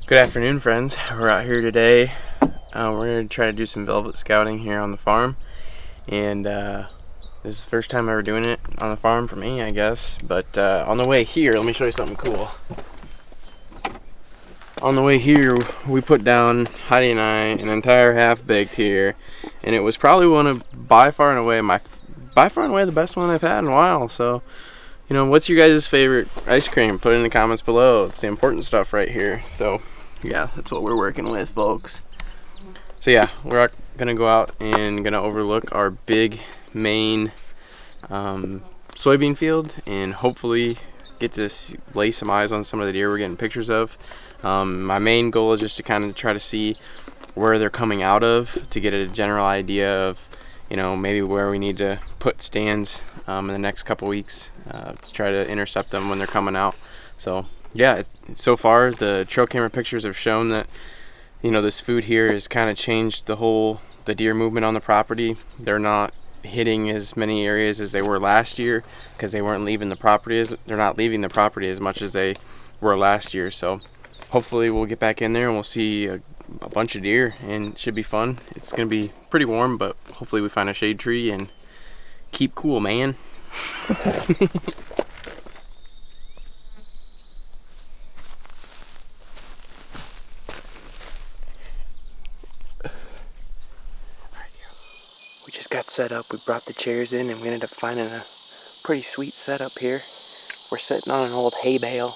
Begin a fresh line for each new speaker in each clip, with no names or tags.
Good afternoon, friends. We're out here today. We're going to try to do some velvet scouting here on the farm. And this is the first time ever doing it on the farm for me, I guess. But on the way here, let me show you something cool. On the way here, we put down, Heidi and I, an entire half-baked here. And it was probably one of, by far and away, the best one I've had in a while. So, you know, what's your guys' favorite ice cream? Put it in the comments below. It's the important stuff right here. So, yeah, that's what we're working with, folks. So yeah, we're gonna go out and gonna overlook our big main soybean field and hopefully get to lay some eyes on some of the deer we're getting pictures of. My main goal is just to kind of try to see where they're coming out of, to get a general idea of, you know, maybe where we need to put stands in the next couple weeks to try to intercept them when they're coming out. So yeah, so far the trail camera pictures have shown that, you know, this food here has kind of changed the deer movement on the property. They're not hitting as many areas as they were last year because they weren't leaving the property they're not leaving the property as much as they were last year. So hopefully we'll get back in there and we'll see a bunch of deer, and it should be fun. It's gonna be pretty warm, but hopefully we find a shade tree and keep cool, man. We just got set up. We brought the chairs in and we ended up finding a pretty sweet setup here. We're sitting on an old hay bale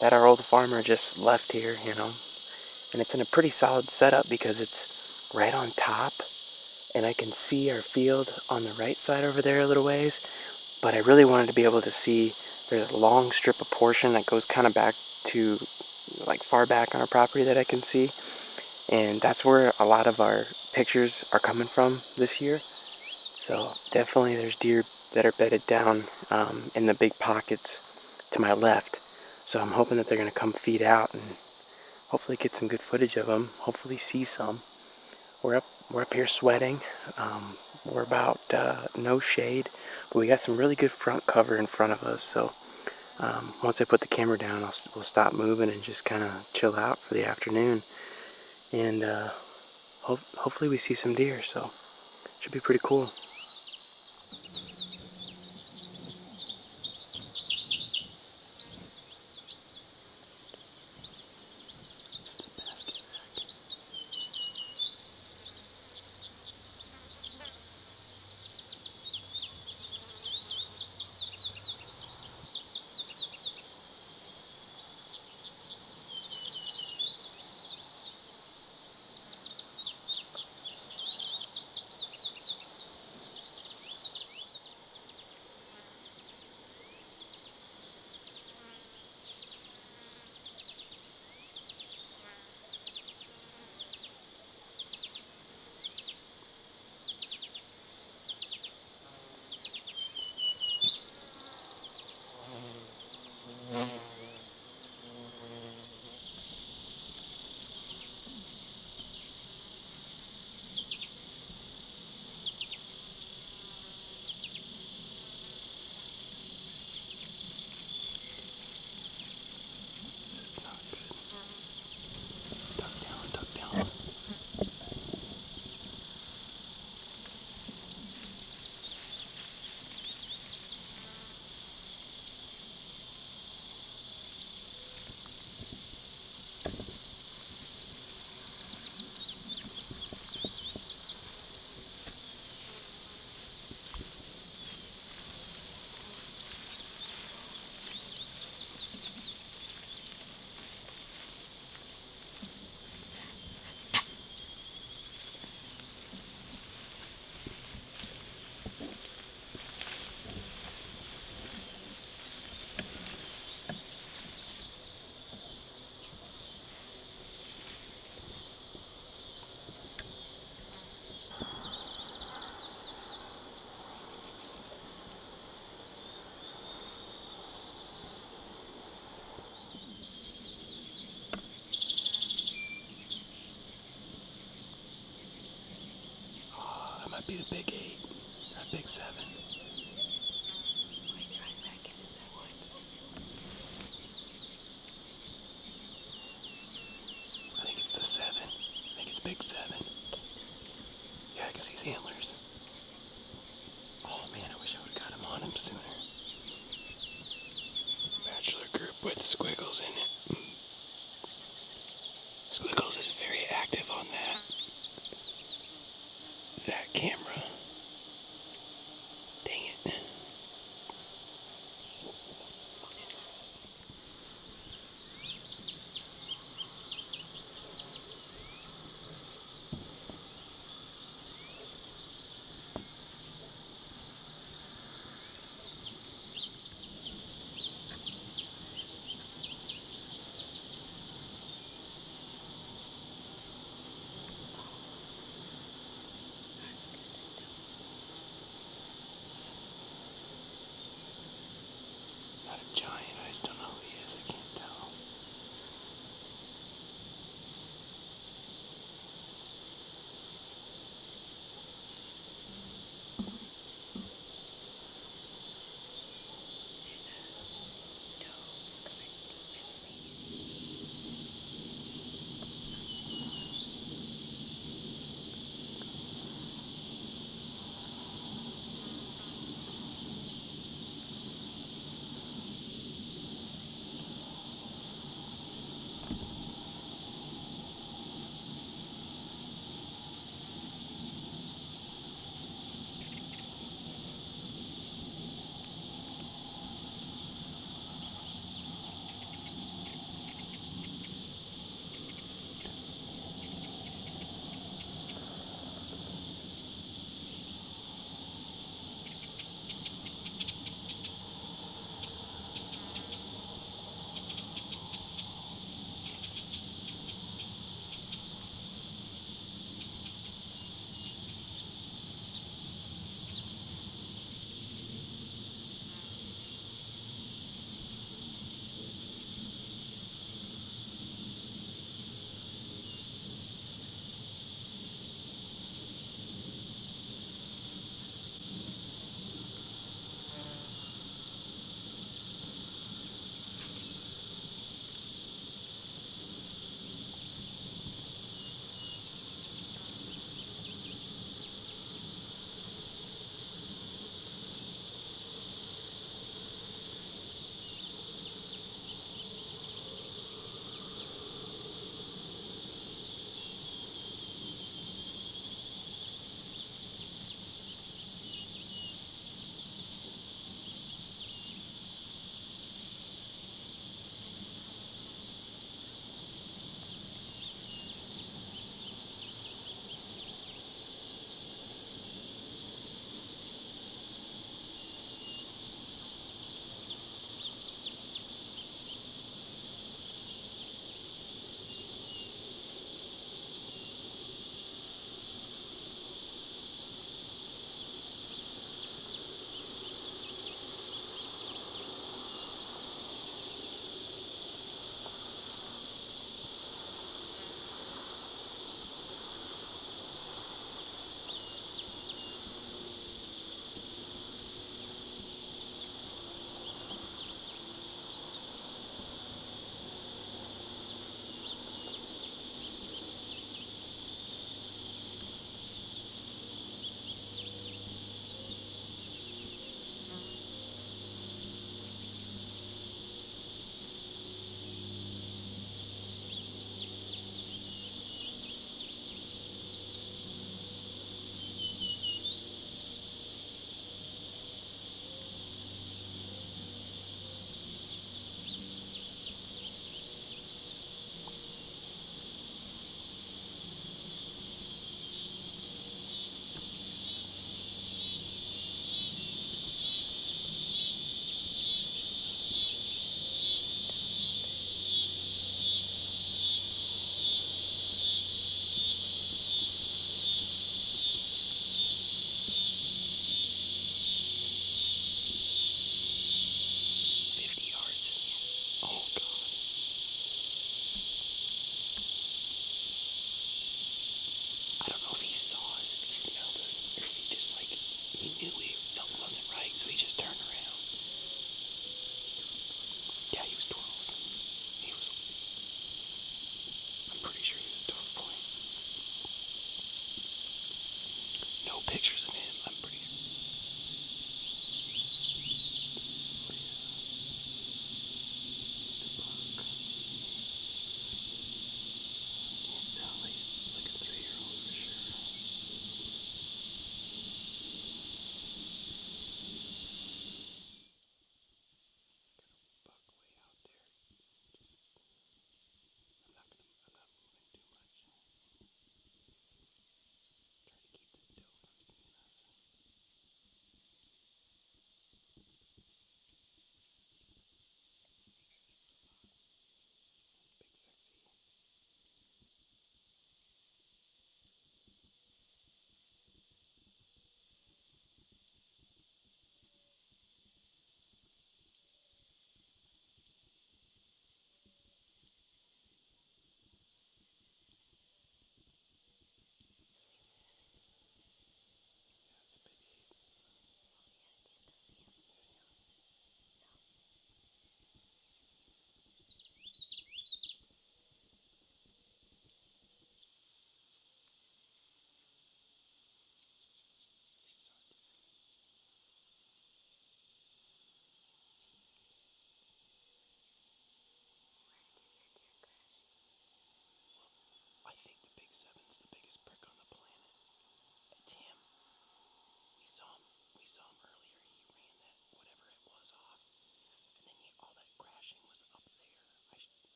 that our old farmer just left here, you know. And it's in a pretty solid setup because it's right on top. And I can see our field on the right side over there a little ways. But I really wanted to be able to see, there's a long strip of portion that goes kind of back to, like, far back on our property that I can see. And that's where a lot of our pictures are coming from this year. So definitely there's deer that are bedded down in the big pockets to my left. So I'm hoping that they're going to come feed out and hopefully get some good footage of them. Hopefully see some. We're up here sweating. We're about no shade, but we got some really good front cover in front of us. So once I put the camera down, we'll stop moving and just kind of chill out for the afternoon. And hopefully we see some deer, so it should be pretty cool. Be the big 8 or a big 7.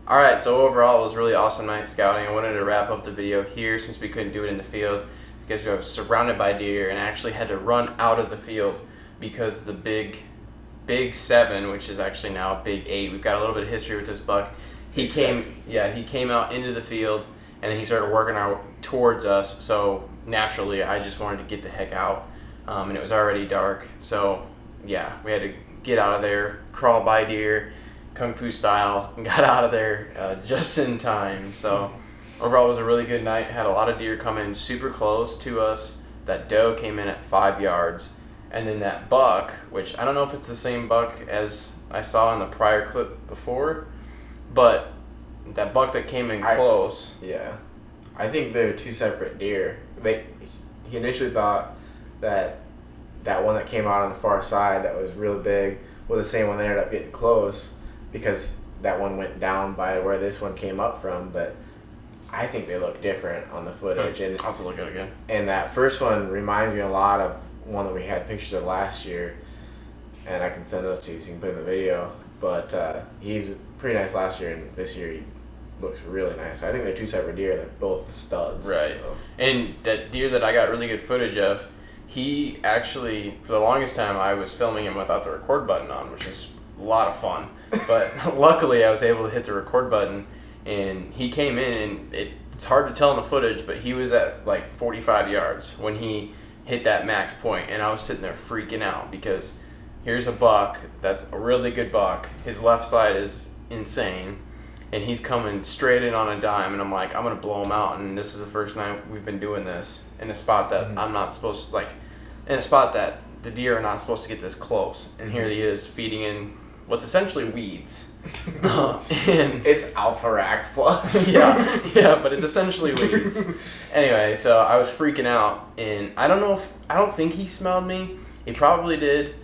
All right, so overall, it was a really awesome night scouting. I wanted to wrap up the video here since we couldn't do it in the field because we were surrounded by deer and actually had to run out of the field because the big 7, which is actually now a big 8. We've got a little bit of history with this buck. He came out into the field and then he started working towards us. So naturally, I just wanted to get the heck out, and it was already dark. So yeah, we had to get out of there, crawl by deer, Kung Fu style, and got out of there just in time. So overall, it was a really good night. Had a lot of deer come in super close to us. That doe came in at 5 yards. And then that buck, which I don't know if it's the same buck as I saw in the prior clip before, but that buck that came in close.
Yeah. I think they're 2 separate deer. He initially thought that one that came out on the far side that was really big was the same one that ended up getting close, because that one went down by where this one came up from, but I think they look different on the footage. And
I'll have to look at it again.
And that first one reminds me a lot of one that we had pictures of last year, and I can send those to you so you can put in the video. But he's pretty nice last year, and this year he looks really nice. I think they're 2 separate deer. They're both studs.
Right.
So.
And that deer that I got really good footage of, he actually, for the longest time, I was filming him without the record button on, which is a lot of fun. But luckily, I was able to hit the record button, and he came in, and it's hard to tell in the footage, but he was at like 45 yards when he hit that max point, and I was sitting there freaking out because here's a buck that's a really good buck. His left side is insane, and he's coming straight in on a dime, and I'm like, I'm going to blow him out, and this is the first night we've been doing this in a spot that I'm not supposed to, in a spot that the deer are not supposed to get this close, and here he is feeding in what's essentially weeds.
And it's Alpha Rack Plus.
yeah, but it's essentially weeds. Anyway, so I was freaking out, and I don't think he smelled me. He probably did.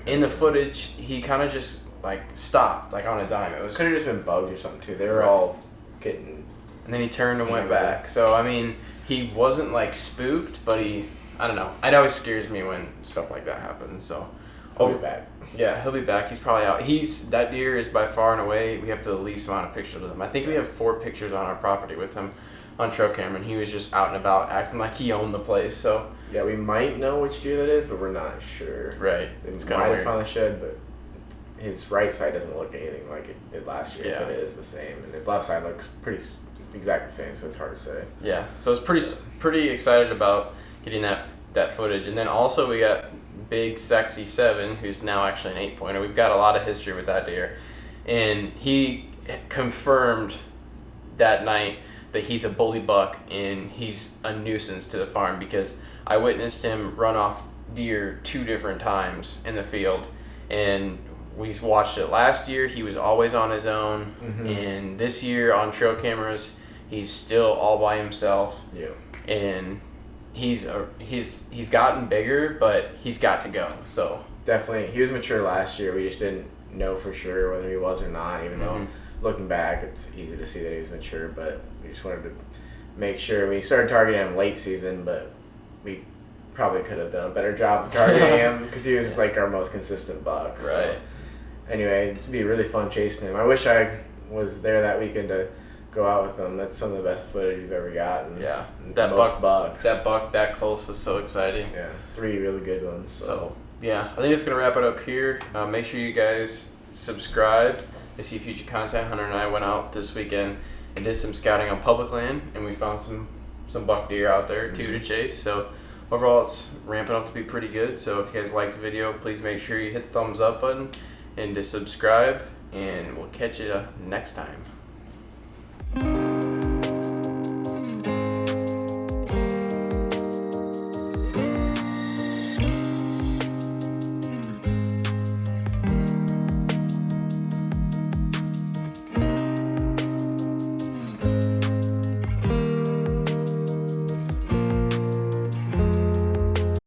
In the footage, he kind of just stopped on a dime. It was
could have just been bugs or something too. They were all getting.
And then he turned and went back. So I mean, he wasn't spooked, but I don't know. It always scares me when stuff like that happens. So.
He'll be back.
Yeah, he'll be back. He's probably out. That deer is by far and away, we have the least amount of pictures with him. I think we have 4 pictures on our property with him on trail camera, and he was just out and about acting like he owned the place. So
yeah, we might know which deer that is, but we're not sure.
Right.
It's might have found the shed, but his right side doesn't look anything like it did last year.
Yeah.
If it is the same, and his left side looks pretty exact the same, so it's hard to say.
Yeah. So I was pretty excited about getting that footage, and then also we got big sexy 7, who's now actually an 8-pointer. We've got a lot of history with that deer, and he confirmed that night that he's a bully buck and he's a nuisance to the farm, because I witnessed him run off deer 2 different times in the field, and we watched it last year. He was always on his own, and this year on trail cameras he's still all by himself.
Yeah.
And he's gotten bigger, but he's got to go. So
definitely, he was mature last year. We just didn't know for sure whether he was or not. Even though looking back, it's easy to see that he was mature, but we just wanted to make sure. We started targeting him late season, but we probably could have done a better job of targeting him because he was our most consistent buck.
Right.
So, anyway, it'd be really fun chasing him. I wish I was there that weekend to go out with them. That's some of the best footage we've ever gotten.
Yeah,
that bucks.
That buck that close was so exciting.
Yeah, 3 really good ones.
So yeah, I think it's gonna wrap it up here. Make sure you guys subscribe to see future content. Hunter and I went out this weekend and did some scouting on public land, and we found some buck deer out there too to chase. So overall, it's ramping up to be pretty good. So if you guys liked the video, please make sure you hit the thumbs up button and to subscribe, and we'll catch you next time.